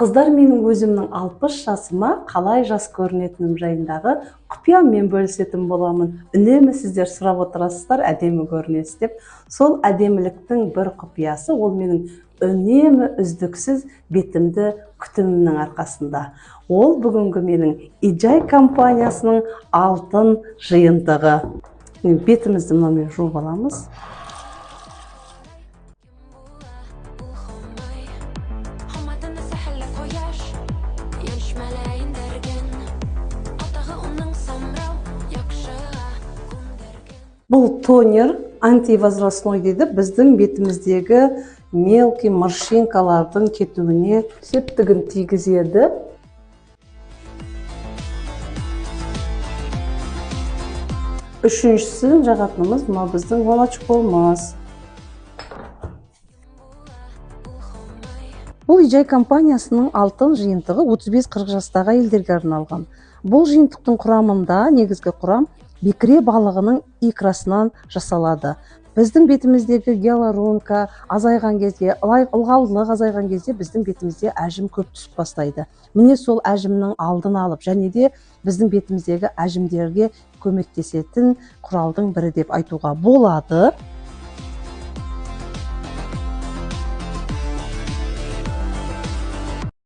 Қыздар, менің өзімнің 60 жасыма қалай жас көрінетінім жайындағы құпиямен бөлісетін боламын. Үнемі сіздер сұрап отырасыздар, әдемі көрінесіз деп. Сол әдеміліктің бір құпиясы ол менің үнемі үздіксіз бетімді күтімімнің арқасында. Ол бүгінгі менің Ijay компаниясының алтын жиынтығы. Бетімізді мынамен жуып аламыз. Бұл тонер антивозрастной дейді, біздің бетіміздегі мелкий морщинкалардың кетуіне септігін тигізеді. Үшіншісін жағатынымыз мына біздің молочкомыз. Бұл Ijay компаниясының алтын жиынтығы 35-40 жастағы әйелдерге арналған. Бұл жиынтықтың құрамында негізгі құрам бекіре балығының икрасынан жасалады. Біздің бетіміздегі гиалуронка азайған кезде, ылғалдылық азайған кезде біздің бетімізде әжім көп түсіп бастайды. Міне сол әжімнің алдын алып, және де біздің бетіміздегі әжімдерге көмектесетін құралдың бірі деп айтуға болады.